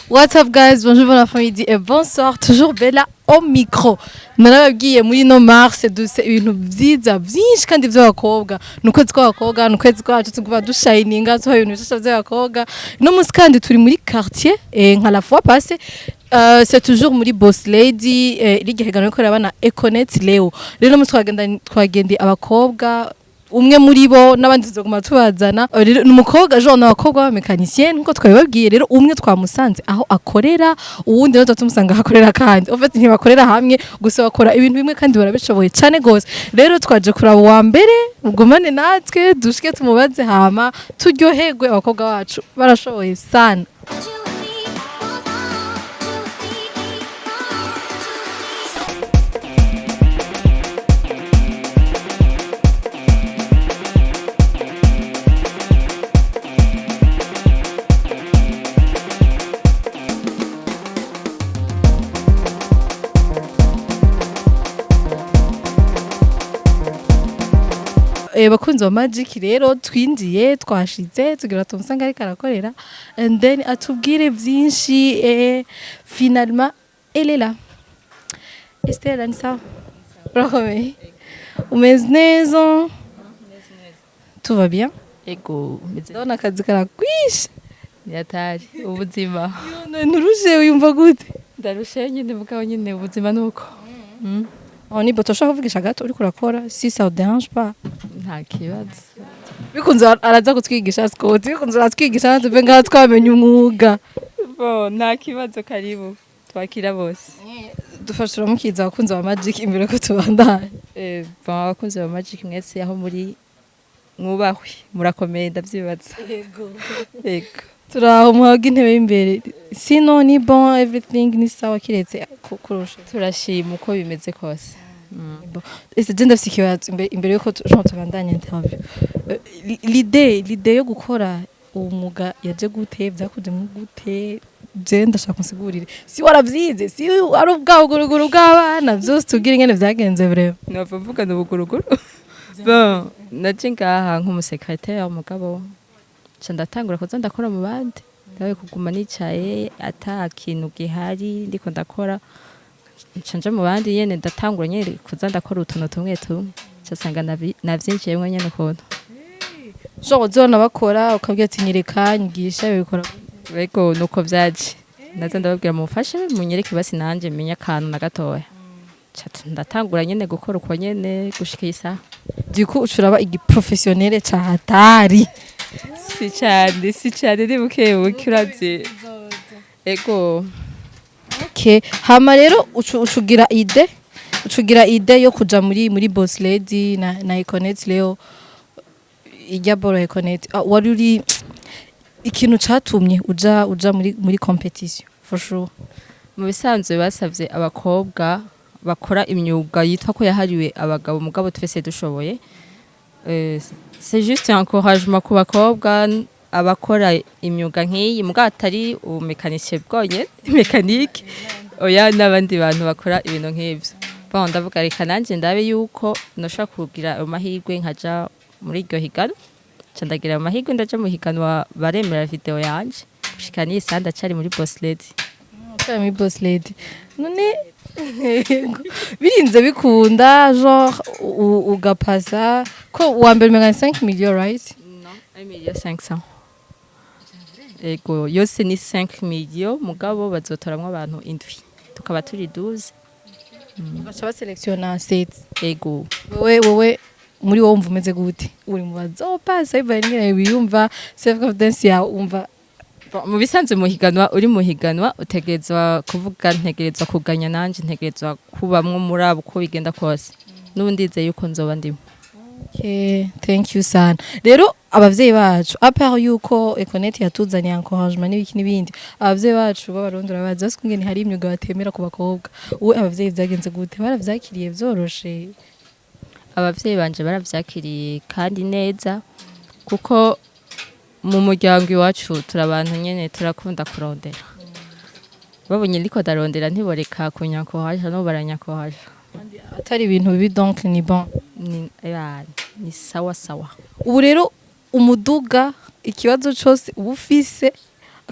What's up guys, bonjour bon après-midi et bonsoir, toujours Bella au micro. Narababwiye muri no mars duse ibintu vyiza vyinshi kandi vy'abakobwa. Nukwezi kw'abakobwa, nukwezi kwacu tukuva dushininga tuha ibintu bishasha vy'abakobwa. No musi kandi turi muri quartier nka la fois passée. C'est toujours muri Boss Lady rigihegano ko rabana Econet Leo. Rero musi twagendeye abakobwa umwe muri bo n'abandi tuzoguma tubazana n'umukobwa jone abakobwa ba mécanicien nko twabibabwiye rero umwe twamusanze aho akorera uwundi no tumusanga akorera kandi en fait ntibakorera hamwe gusa bakora ibintu bimwe kandi barabishoboye cyane gose rero twaje kuraba wa mbere ugumane natwe dushike tumubaze hama turyoherwe abakobwa bacu barashoboye sana. Bakunzi wa Magic rero twinjiye twashize tugira tumusanga ariko arakorera and then atubwire byinshi finalement elle est là. Estelle Anissa Brahome umeze neza? Tout va bien? Ego ndabona akazi karakwishe yatari ubuzima nurushe uyumva gute? ndarushe nyine mugabo nyine ubuzima nuko ni boto shaka kuvugisha gato uri kurakora si ça dérange pas? nta kibazo bikunze araza kutwigisha Scott bikunze aratwigisha natwe ngaho twamenye umwuga bo nta kibazo karibu twakira bose dufashura mukiza abakunzi ba Magic imbere ko tubandanye bo abakunzi ba Magic mwese aho muri mwubahwe murakomeye ndavyibaza yego turaho muhaga intebe imbere sino ni bon everything ni sawa kiretse kurusha turashima uko bimeze kose ese je ndafise ikibazo imbere yuko tubandanya interview l'idée yo gukora umwuga yaje gute byakuze mu gute je ndashaka kunsigurira si waravyize si ari ubwaguruguru bw'abana byose tubwire ingene vyagenze breve novuga n'ubuguruguru bon naje ngaha nk'umusekretary umugabo ndatangura kuza ndakora mu bandi ndawe kuguma nicaye ata kintu gihari ndiko ndakora nje mu bandi yene ndatangura nyene kuza ndakora utuntu tumwe tumwe cyasanga navyinjiyemwe nyene ukuntu so uzona bakora ukabwira ati nyereka nyigisha bikora bego nuko vyaje naza ndababwira mufashe munyereke basi nanje menya kantu na gatoya ndatangura nyene gukora uko nyene gushika isaha diko ucuraba igiprofessionnel ca hatari si cyane ni buke uravye ego okay hama rero ucugira ide yo kuja muri Boss Lady na Econet Leo ijya boro Econet wari uri ikintu catumye uja muri competition for sure mu bisanzwe basavye abakobwa bakora imyuga yitwa ko yahariwe abagabo mugabo twese dushoboye c'est juste un encouragement ku bakobwa abakora imyuga nk'iyi mbwa atari umekanishe bwonye mécanique oya n'abandi bantu bakora ibintu nk'ivyo bon ndavuga reka nanje ndabe yuko noshaka kugira amahirwe nkaja muri iryo higano candagira amahirwe ndaja mu higanwa baremera video yanje gushika ni sanda cari muri Boss Lady muri Boss Lady none birinze bikunda genre ugapasa ko wa mbere 5 million right? Non, 1,500,000. Ego yose ni 5 million mugabo bazotoramwe abantu indwi tukaba turi 12 bacha baselectiona 7 ego wewe muri wowe umva umeze gute uri mu bazopasa ibanye biyumva self confidence ya umva mu bisanzwe muhiganwa uri muhiganwa utegerezwa kuvuga ntegerezwa kuganya nanje ntegerezwa kubamwe muri abo ko bigenda kose n'ubundize yuko nzoba ndimo. Okay, thank you sana. Rero abavyeyi bacu apart yuko Econet yatuzaniye encouragement n'ibindi abavyeyi bacu babarondora baza skungene hari imyuga batemera ku bakobwa uwe abavyeyi vyagenze gute baravyakiriye vyoroshe? Abavyeyi banje baravyakiriye kandi neza kuko mu muryango iwacu turabantu nyene turakunda kurondera babonye liko darondera ntiboreka kunyakohaje no baranyakohaje atari ibintu bibi donc ni bon ni sawa sawa. Ubu rero umuduga ikibazo cyose ubufise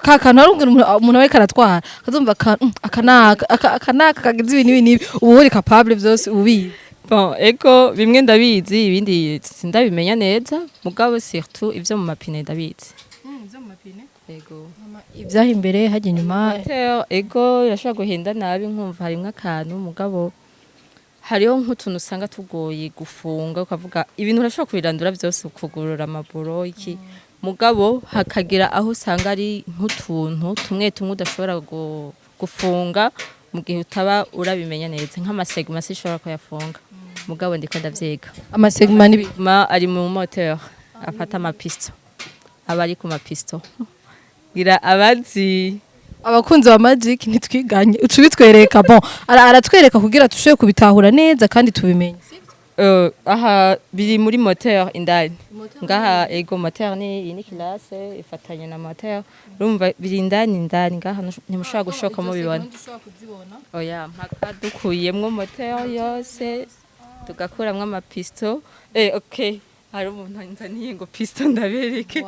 kantu arubwira umuntu we karatwara kazumva akanaka kagize ibintu n'ibi ubu uri capable byose ubizi. Bon, ego bimwe ndabizi ibindi sindabimenya neza mugabo surtout ivyo mu mapine ndabizi. Ivyo mu mapine? Ego. Ivyaha imbere hajya inyuma. Ego irashobora guhenda nabi nkumva harimwe akantu mugabo hariho nk'utuntu usanga tugoye gufunga ukavuga ibintu urashobora kubirandura byose ukugurura amaburo iki mugabo hakagira aho usanga ari nk'utuntu tumwe udashobora gufunga mu gihe utaba urabimenya neza nk'amasegma sishobora kuyafunga mugabo ndiko ndavyiga. Amasegma n'ibima ari mu moteur afata amapisto aba ari ku mapisto gira abazi abakunzi ba magic nitwiganye ucubitwereka bon aratwereka kugira tushoye kubitahura neza kandi tubimenye. Aha biri muri moteur indani ngaha ego moteur ni classe ifatanye na moteur urumva biri indani ngaha ntimushaka gushoka mu bibona. Oya mpaka dukuyemwo moteur yose tugakuramwo amapisto okay hari umuntu nzaniye ngo pisto ndabereke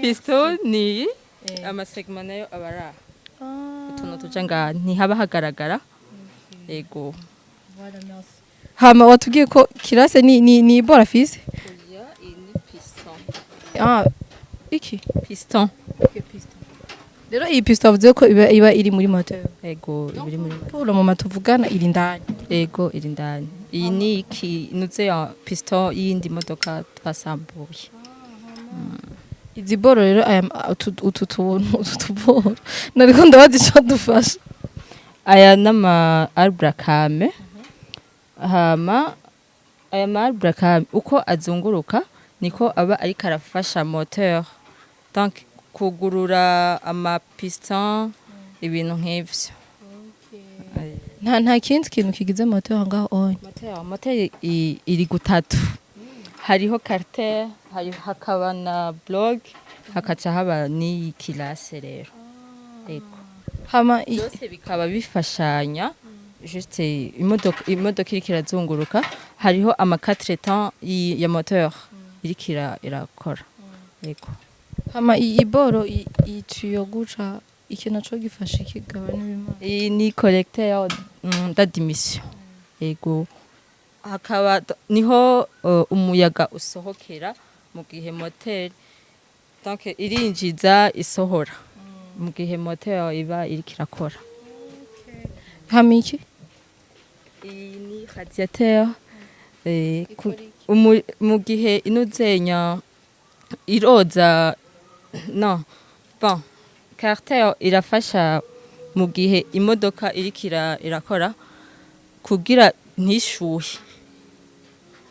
pisto ni amasegma nayo abara utuntu tuja ngaha ntihaba hagaragara ego. Hama watubwiye ko kirase ni bora fise? Oya ini piston. Iki? Piston. Okay, piston. Rero iyi piston avuze ko iba iri muri moteur. Ego iri muri moteur. Mu matuvugana iri ndani. Ego iri ndani. Iyi ni iki nuze ya piston yindi modoka twasambuye. Izi boro rero aya utuboro. Nariko ndabaza ico dufasha. Aya nama albrakame. Hama aya marbraka uko azunguruka niko aba ari karafasha moteur donc kugurura ama piston ibintu nk'ivyo. Nta kindi kintu kigize moteur ngaho on. Moteur iri gutatu. Hariho carter, hakaba na blog, hakaca haba ni classe rero. Ego. Hama byose bikaba bifashanya. Juste imodoka iri kirazunguruka hariho ama 4 temps ya moteur iri irakora. Yego. Hama iboro ituyo guca ikintu cyo gifasha ikigabana ibimana. Iyi ni collecteur d'admission. Yego. Hakaba niho umuyaga usohokera mu gihe moteur donc irinjiza isohora mu gihe moteur iba iri kirakora. Hama iki? Iyi ni radiateur mu gihe inuzenya iroza no bon carter irafasha mu gihe imodoka irikira irakora kugira ntishuhe.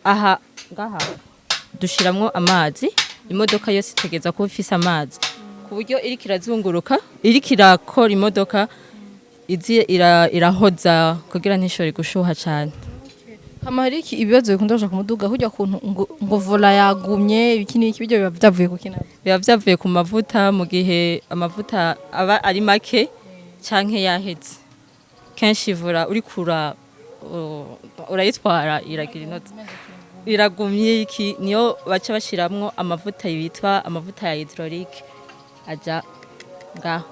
Aha ngaha dushiramwo amazi imodoka yose itegeza ko ifise amazi ku buryo irikirazunguruka irikirakora imodoka izi irahoza kugira ntishore gushuha cyane. Hama hari iki ibibazo bikunda kuja kumuduga hujya kuntu ngo vola yagumye ibiki n'iki bijyo biba byavuye ku kintu. Biba byavuye ku mavuta mu gihe amavuta aba ari make canke yaheze. Kenshi vola uri kura urayitwara iragira inota. Iragumye iki niyo baca bashiramwo amavuta yitwa amavuta ya hydraulique aja ngaho.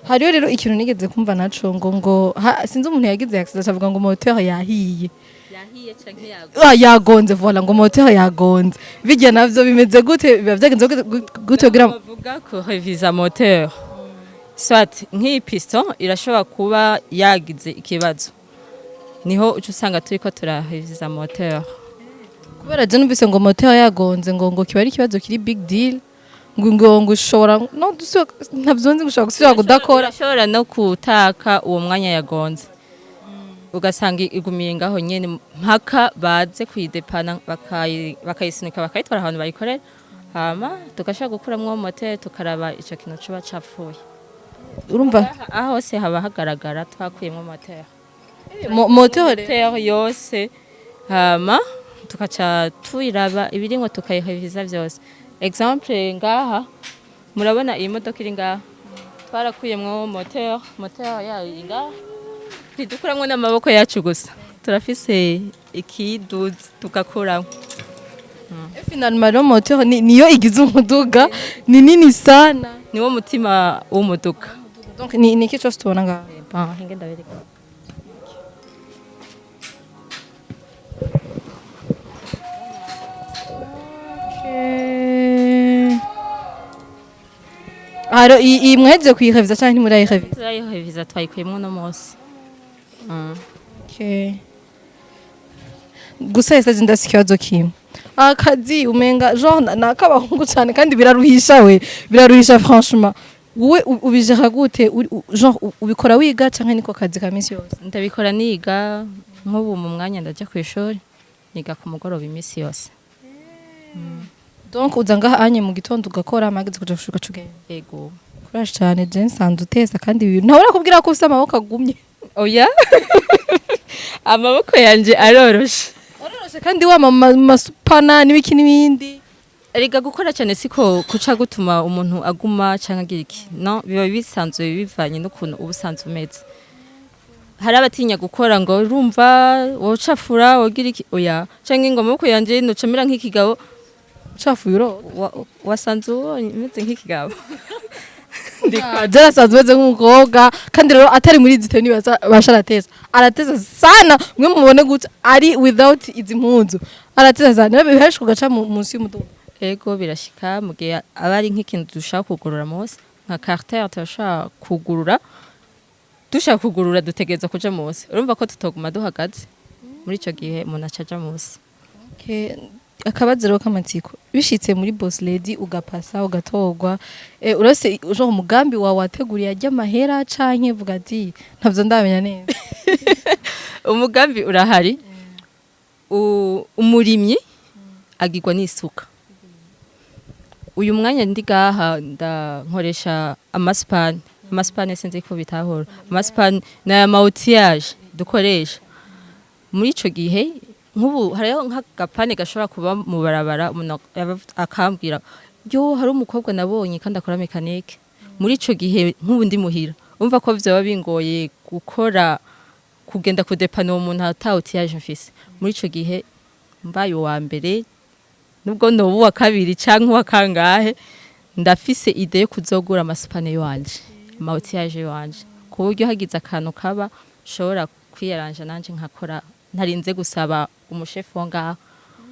Hariyo rero ikintu nigeze kumva naco ngo sinzi umuntu yagize accident avuga ngo moteur yahiye canke yagonze. Yagonze vola ngo moteur yagonze bijya navyo bimeze gute biba byagenze gute kugira bavuga ko revisa moteur soit nk'iyi piston irashobora kuba yagize ikibazo niho uca usanga turiko turarevisa moteur kubera je numvise ngo moteur yagonze ngo kiba ari ikibazo kiri big deal ngo ushobora no ntavyonzi gushaka gusubira kudakora ashobora no kutaka uwo mwanya yagonze ugasanga igumiye ngaho nyene mpaka baze kuyidepana bakayisunika bakayitwara ahantu bayikorera hama tugashaka gukuramwo moteur tukaraba ico kintu coba capfuye. Urumva aho hose haba hagaragara twakuyemwo moteur yose hama tukaca tuyiraba ibiringo tukayihevisa vyose. Exemple ngaha murabona iyi modoka iri ngaha twarakuyemwo moteur yayo iri ngaha ntidukuramwo n'amaboko yacu gusa turafise ikiduzi tugakuramwo. Finalement moteur niyo igize umuduga ni nini sana niwo mutima w'umuduga. Donc ni iki cyose tubona ngaha Hinge ndabereka. aro iyi mwaheze kuyireviza cyangwa ntimurayireviza? Turayireviza twayikuyemo no munsi. Okay. Gusa yese ndasi kibazo kimwe. Akazi umenga genre nakabahungu cyane kandi biraruhisha biraruhisha franchement. Wowe ubijera gute genre ubikora wiga canke niko kazi ka minsi yose? Ndabikora niga nk'ubu mu mwanya ndaje ku ishuri niga ku mugoroba imisi yose. Donc uza ngaha anye mu gitondo ugakora amageze kuja gushuka cugenda. Yego. Kuraje cyane je nsanze uteza kandi ibintu ntawura kubwira ko ufite amaboko agumye. Oya. Amaboko yanje aroroshe. Aroroshe kandi wa masupana n'ibiki n'ibindi. Erega gukora cyane siko kuca gutuma umuntu aguma canke agira iki. No, biba bisanzwe bivanye n'ukuntu ubusanzwe umeze. Hari abatinya gukora ngo urumva wocafura wogira iki oya canke ngo amaboko yanje nocamira nk'ikigabo ucafuye uro wasanze umeze nk'ikigabo. Jara sanzwe meze nk'umukobwa kandi rero atari muri zite nibaza basharateza arateza sana mwe mubone gute ari without izi mpunzu arateza sana biheje kugaca munsi y'umuduga. Ego birashika mugihe abari nk'ikintu dushaka kugurura munsi nka carter turashaka kugurura dutegeza kuja munsi urumva ko tutoguma duhagaze muri ico gihe umuntu acaja munsi. Okay. Akabazero k'amatsiko bishitse muri boss lady ugapasa ugatorwa urose ujo umugambi wawe wateguriye ajya mahera canke vuga ati ntavyo ndamenya neza. Umugambi urahari. Umurimyi agirwa n'isuka. Uyu mwanya ndi gaha nkoresha amaspane sinzi ko bitahora amaspane na outillage dukoresha muri ico gihe nk'ubu hariho nk'agapane gashobora kuba mu barabara umuntu akambwira yo hari umukobwa nabonye kandi akora mekanike muri ico gihe nk'ubu ndi muhira umva ko vyoba bingoye kugenda kudepana uwo muntu atawutiyaje mfise muri ico gihe mbaye wa mbere nubwo nobu wa kabiri canke wa kangahe ndafise ide yo kuzogura amasupane yanje amawutiyaje yanje ku buryo hagize akantu kaba shobora kwiyaranja nanje nkakora ntarinze gusaba umushefu wonga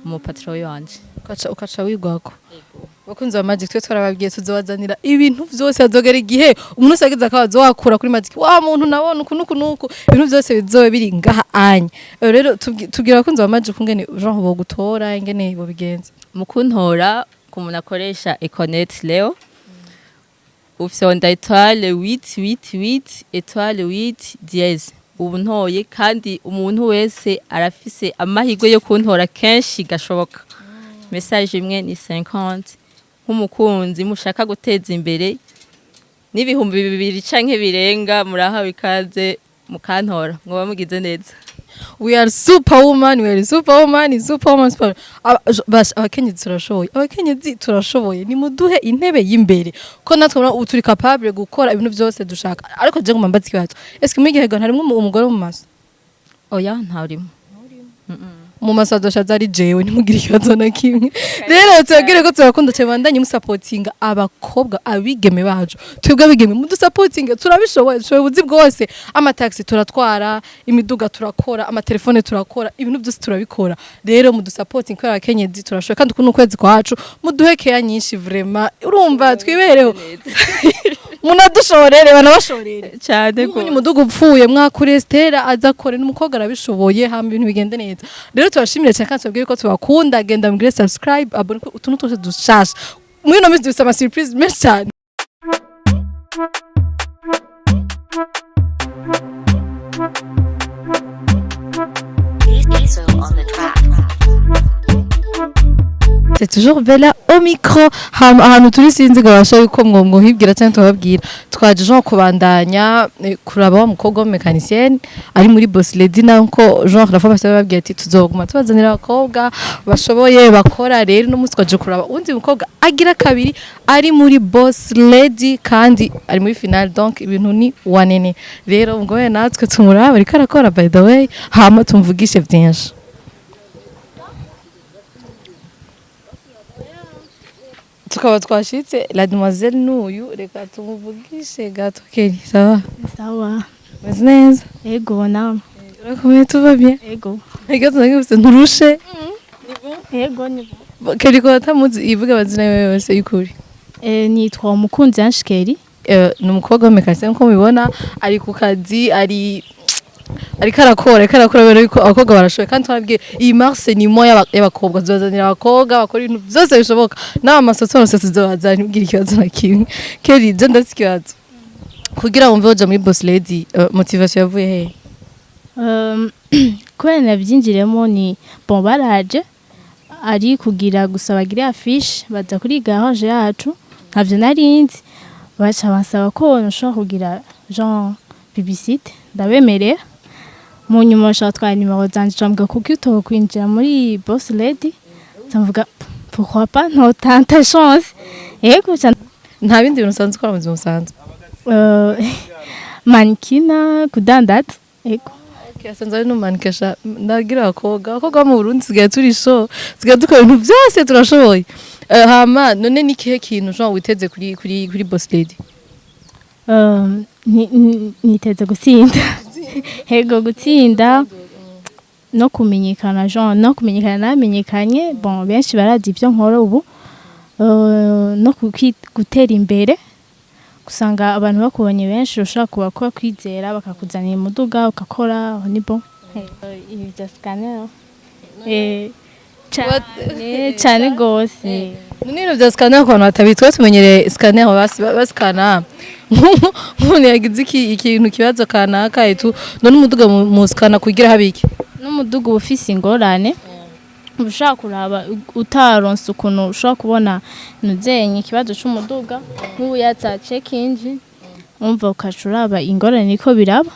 mu patron yanje ukaca wigwako. Bakunze ba Magic twe twarababwiye tuzobazanira ibintu vyose azogera igihe umuntu usagize akabazo wakura kuri Magic wa muntu nabona uku ibintu byose bizobe biri ngaha anye. Rero tugira bakunze ba Magic ngene genre bo gutora ngene bo bigenza mu kuntora ku muntu akoresha Econet Leo ufyonda étoile 888 étoile 8 dièse ubu ntoye kandi umuntu wese arafise amahirwe yo kuntora kenshi gashoboka. Message imwe ni 50 nk'umukunzi mushaka guteza imbere n'ibihumbi 2 canke birenga murahawe ikaze mukantora mwoba mugize neza. We are superwoman sport. Abakenyezi turashoboye ni muduhe intebe y'imbere ko natwe turi capable gukora ibintu byose dushaka ariko je nguma mbazi kibazo eske muri gihe harimwe umugore mu maso? Oya ntarimo mu maso adoshaza ari jewe nimugire ikibazo na kimwe. Rero tubagire ko turakunda cyabandanye musupportinga abakobwa abigeme bacu twebwe abigeme mudusupportinga turabishoboye ubuzi bwose amataxi turatwara imiduga turakora amatelefone turakora ibintu byose turabikora. Rero mudusupporting kwa abakenyezi turashoboye kandi kuno kwezi kwacu muduhekeya nyinshi vraiment urumva twibereho munadushorere banabashorere cyane ko umuduga upfuye mwakure Stella azakore n'umukobwa arabishoboye hamba ibintu bigende neza. Rero tubashimire cyane kandi tubabwire ko tubakunda genda mugire subscribe abone ko utuntu twose dushasha muri no minsi dufite ama surprise menshi cyane. C'est toujours Bella au micro ahantu turi sinzi gabasha yuko mwhibwira cyane tubabwira twaje Jean kubandanya kuraba wa mukobwa w'mekanicienne ari muri boss lady nanko Jean rafa bababwira ati tuzoguma tubazanira abakobwa bashoboye bakora. Rero no munsi twaje kuraba undi mukobwa agira kabiri ari muri boss lady kandi ari muri final donc ibintu ni wanene. Rero ngoye natwe tumuraba ariko arakora by the way hama tumvugishe byinshi. tukaba twashitse la demoiselle n'uyu reka tumuvugishe gato Kelly ça va Sawa. meze neza Ego nawe. urakomeye tuba bien Ego. reka tunagifite nturushe Ego ni. Kelly ko atamuzi ivuga amazina yawe yose y'ukuri Nitwa umukunzi Anshkeri. ni umukobwa w'umekanisie nkuko mubibona ari ku kazi ariko arakora kubera yuko abakobwa barashoboye kandi twabwiye iyi marse ni mo y'abakobwa zibazanira abakobwa bakora ibintu byose bishoboka n'aba masotono se tuzobazana ntibwire ikibazo na kimwe Kelly je ndafite ikibazo kugira wumve woja muri boss lady motivation yavuye hehe Kubera nabyinjiremo ni bon baraje ari kugira gusa bagire affiche baza kuri garage yacu ntavyo narinzi baca bansaba ko nshobora kugira genre publicité ndabemerera mu nyuma bashaka twara nimero zanje cambwa kuko utoho kwinjira muri boss lady ndavuga pourquoi pas no tanta chance ego nta bindi bintu usanzwe ukora mu buzima busanzwe manikina kudandaza ego asanzwe ari n'umanikesha ndagira abakobwa mu Burundi sigaye turi show sigaye dukora ibintu byose turashoboye hama none ni kihe kintu genre witeze kuri boss lady niteze gutsinda ego gutsinda no kumenyekana genre no kumenyekana namenyekanye bon benshi barazi ibyo nkora ubu no gutera imbere gusanga abantu bakubonye benshi ushaka kuba kwizera bakakuzanira umuduga ukakora ni bon ibi bya scanner cyane gose nino bya scanner ko batabitwe tumenyere scanner baskana nk'umuntu yagize ikintu kibazo kanaka etu none umuduga mu scanner kugira habiki n'umuduga ufise ingorane ushaka kuraba utaronse ukuntu ushaka kubona nuzenye ikibazo cy'umuduga nk'ubu yatsa check engine umva ukacuraba ingorane niko biraba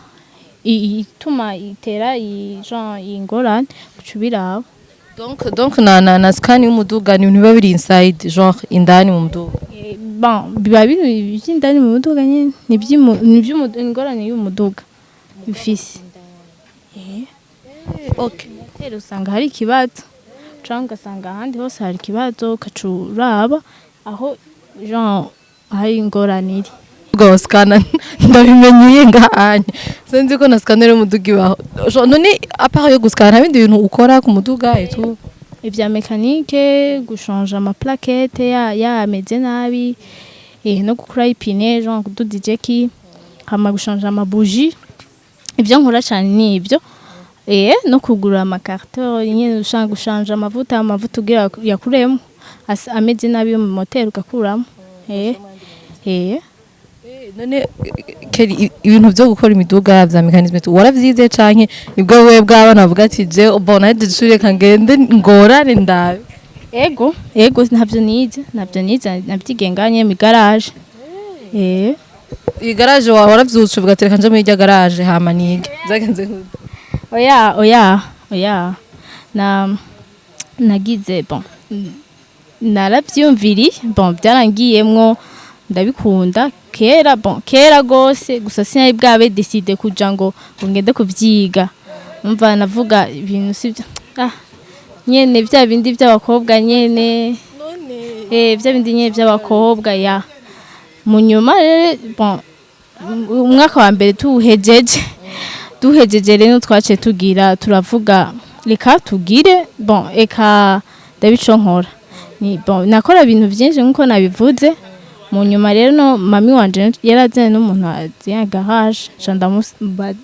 ituma itera genre ingorane kucubiraba donc na scan y'umuduga ni ibintu biba biri inside genre indani mu muduga bon biba biri indani mu muduga nyine ingorane y'umuduga bifise okay rero usanga hari ikibazo cyangwa ugasanga ahandi hose hari ikibazo ukacuraba aho genre hari ingorane iri ubwo scanner ndabimenyeye ngahanye sinzi ko na scanner y'umuduga ibaho none apart yo guscanner ibindi bintu ukora ku muduga etu ibya mécanique gushanja ama plaquette yameze nabi no gukora ipine genre kuduza ijeki hama gushanja ama bougie ibyo nkora cyane ni ibyo no kugura amakarto nyine ushaka gushanja amavuta ugira yakuremo ameze nabi mu moteur ugakuramo none Kelly ibintu byo gukora imiduga bya mechanisme waravyize canke nibwo wewe bw'abana bavuga ati je bona dushure kangende ngorane ndabe ego ntabyo nize nabyigenganye mu garage iyi garage wawe waravyutse uvuga ati reka nje muri irya garage hama nige byagenze gute oya nagize bon naravyumviri bon byarangiyemwo ndabikunda kera gose gusa sinari bwabe decide kuja ngo ngende kuvyiga umva navuga ibintu sivyo nyene vya bindi by'abakobwa nyene vya bindi nyene by'abakobwa ya munyuma bon umwaka wa mbere duhejeje rero twace turavuga reka tugire bon eka ndabico nkora ni bon nakora ibintu byinshi nkuko nabivuze mu nyuma rero no mami wanje yarazanye n'umuntu aziye garage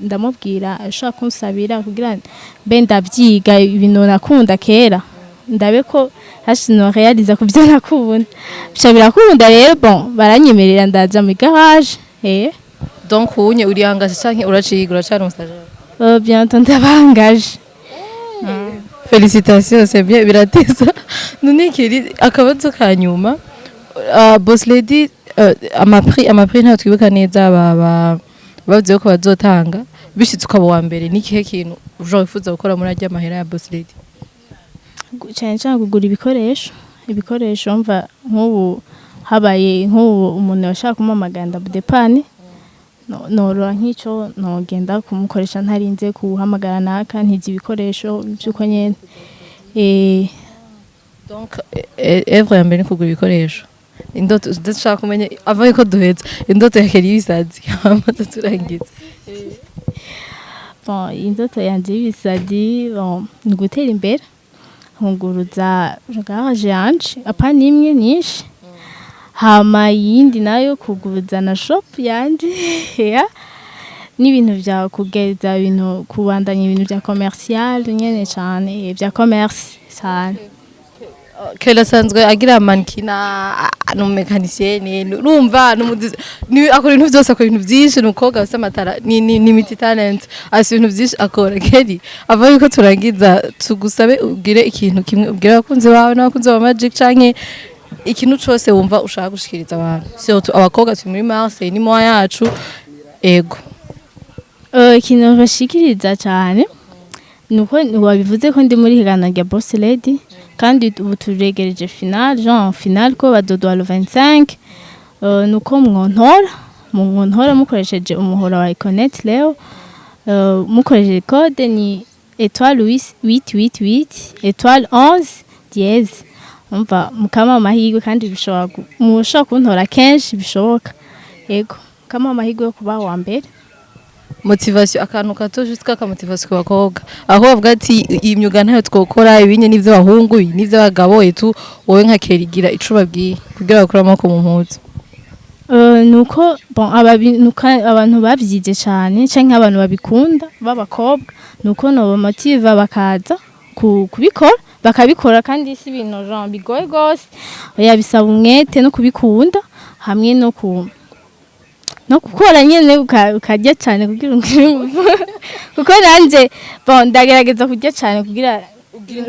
ndamubwira ashaka kunsabira kugira mbe ndavyiga ibintu nakunda kera ndabe ko hashino realize ku byo nakunda bica birakunda rero bon baranyemerera ndaza mu garage donc unye uri angaje canke uraciga uracari umustajere bientôt ndabangaje félicitations c'est bien birateza none Kelly akabazo kanyuma boss lady amapri nta twibuka neza bavuze ko bazotanga bishitse ukaba wa mbere ni kihe kintu uje wifuza gukora muri ajya mahera ya boss lady cyane kugura ibikoresho mva nk'ubu habaye nk'ubu umuntu yashaka kumamaganda budepane noro nk'icyo nogenda kumukoresha ntarinze kuhamagara naka ntizi ibikoresho byuko nyene donc evre ya mbere kugura ibikoresho indoto ndashaka kumenya avaye ko duheza indoto ya Kelly y'ibisazi hama turangiza bon indoto yanje y'ibisadi bon ni gutera imbere nkunguruza garage yanje apana imwe nyinshi hama yindi nayo kuguruza na shop yanje ya n'ibintu vya kugeza ibintu kubandanya ibintu vya commercial nyene cyane vya commerce cyane Kelly asanzwe agira mankina n'umumekanisiye numva ni akora ibintu byose akora ibintu byinshi nuko gasa amatara ni multi talent asi ibintu byinshi akora Kelly avaye ko turangiza tugusabe ugire ikintu kimwe ubwira abakunzi bawe n'abakunzi ba Magic canke ikintu cyose wumva ushaka gushikiriza abantu surtout abakobwa turi muri Marseille ni moya yacu ego ikintu bashikiriza cyane nuko wabivuze ko ndi muri higana rya Boss Lady kandi ubu turegereje final ko badodwa le 25 nuko mwontora mukoresheje umuhora wa Connect leo mukoresheje code ni étoile 888 étoile 11 dièse umva mukama amahirwe kandi mushobora kuntora kenshi bishoboka yego kama amahirwe yo kuba wa mbere motivation akantu kato jusqu'à ka motivation ku bakobwa aho bavuga ati imyuga ntayo twokora ibinye n'ivyo bahungu n'ivyo bagabo etu wowe nka Kelly gira ico babwiye kugira bakora amako mu mpuzu nuko bon abantu babyize cyane canke abantu babikunda b'abakobwa nuko no motive bakaza kubikora bakabikora kandi si ibintu genre bigoye gose yabisaba umwete no kubikunda hamwe no gukora nyene ukarya cyane kugira kuko nanje bon ndagerageza kurya cyane kugira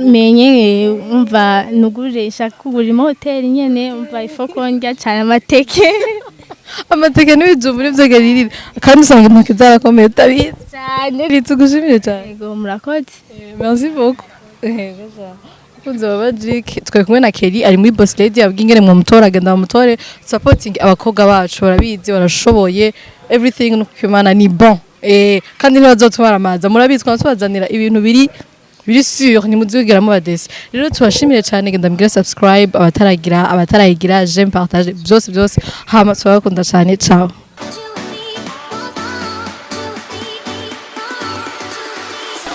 menye umva nugurisha kugurima hotel nyene umva ifoko ndya cyane amateke n'ibijumbu n'ivyo Kelly kandi usanga intoki zarakomeye utabizi cyane ritugushimire cyane yego murakoze merci beaucoup kunze Magic twe kumwe na Kelly ari muri Boss Lady yabwiye ingene mu mutora agenda mu mutore supporting abakobwa bacu barabizi barashoboye everything no kumana ni bon kandi ntibazotwara amaza murabitswa tubazanira ibintu biri sûr ni muzugera mu badesi rero tubashimire cyane genda mbwira subscribe abatarayigira j'aime partage byose hama twabakunda cyane ciao